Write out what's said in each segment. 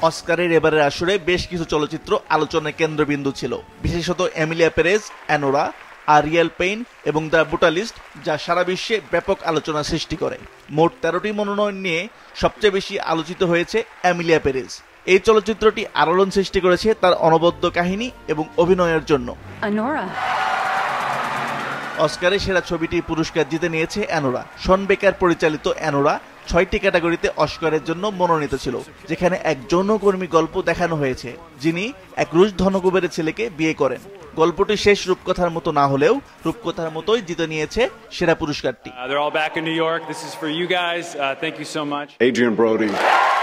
অস্কারের এবারের আসরে বেশ কিছু চলচ্চিত্র আলোচনার কেন্দ্রবিন্দু ছিল, বিশেষত Emilia Perez, Anora, Ariel pain এবং দ্য ব্রুটালিস্ট, যা সারা বিশ্বে ব্যাপক আলোচনা সৃষ্টি করে। মোট 13টি মনোনয়ন নিয়ে সবচেয়ে বেশি আলোচিত হয়েছে এমিলিয়া পেরেজ। এই চলচ্চিত্রটি আলোড়ন সৃষ্টি করেছে তার অনবদ্য কাহিনী এবং অভিনয়ের জন্য। অস্কারে সেরা ছবিটির পুরস্কার জিতে নিয়েছে অ্যানোরা। শন বেকার পরিচালিত অ্যানোরা 6টি ক্যাটাগরিতে অস্কারের জন্য মনোনীত ছিল, যেখানে এক যৌনকর্মী গল্প দেখানো হয়েছে, যিনি এক রুশ ধনকুবেরের ছেলেকে বিয়ে করেন। গল্পটি শেষ রূপকথার মতো না হলেও রূপকথার মতোই জিতে নিয়েছে সেরা পুরস্কারটি।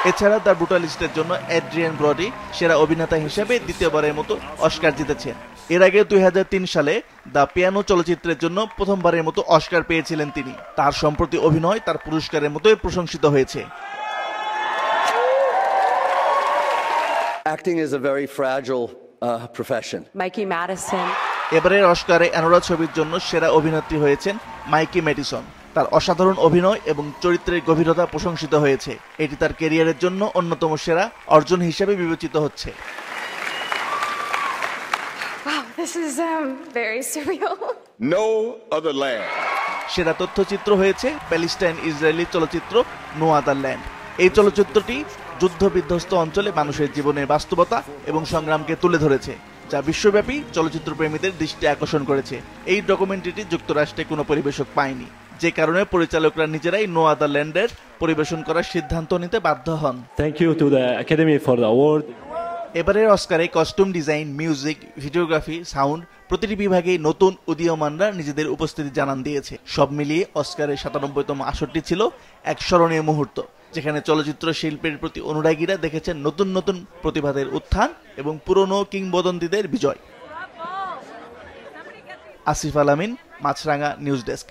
এছাড়া দ্য ব্রুটালিস্টের জন্য অ্যাড্রিয়ান ব্রডি সেরা অভিনেতা হিসেবে দ্বিতীয়বারের মতো অস্কার জিতেছেন। এর আগে 2003 সালে দ্য পিয়ানো চলচ্চিত্রের জন্য প্রথমবারের মতো অস্কার পেয়েছিলেন তিনি। তার সম্প্রতি অভিনয় তার পুরস্কারের মতোই প্রশংসিত হয়েছে। Acting is a very fragile profession. Mikey Madison. এবারের অস্কারে অ্যানোরা ছবির জন্য সেরা অভিনেত্রী হয়েছেন মাইকি ম্যাডিসন। তার অসাধারণ অভিনয় এবং চরিত্রের গভীরতা প্রশংসিত হয়েছে। এটি তার ক্যারিয়ারের জন্য অন্যতম সেরা অর্জন হিসেবে বিবেচিত হচ্ছে। Wow, this is very surreal. No other land. সেরা তথ্যচিত্র হয়েছে প্যালেস্টাইন ইসরায়েলি চলচ্চিত্র নো আদার ল্যান্ড। এই চলচ্চিত্রটি যুদ্ধ বিধ্বস্ত অঞ্চলে মানুষের জীবনের বাস্তবতা এবং সংগ্রামকে তুলে ধরেছে, যা বিশ্বব্যাপী চলচ্চিত্র প্রেমীদের দৃষ্টি আকর্ষণ করেছে। এই ডকুমেন্টারিটি যুক্তরাষ্ট্রে কোনো পরিবেশক পায়নি, যে কারণে পরিচালকরা নিজেরাই নো আদার ল্যান্ডের পরিবেশন করার সিদ্ধান্ত নিতে বাধ্য হন। Thank you to the academy for the award. এবারের অস্কারে costume design, music, videography, sound প্রতিটি বিভাগেই নতুন উদীয়মানরা নিজেদের উপস্থিতি জানান দিয়েছে। সব মিলিয়ে অস্কারের 97তম আসরটি ছিল এক স্মরণীয় মুহূর্ত, যেখানে চলচ্চিত্র শিল্পের প্রতি অনুরাগীরা দেখেছেন নতুন নতুন প্রতিভাদের উত্থান এবং পুরনো কিংবদন্তিদের বিজয়। আসিফ আল আমিন, মাছরাঙা নিউজ ডেস্ক।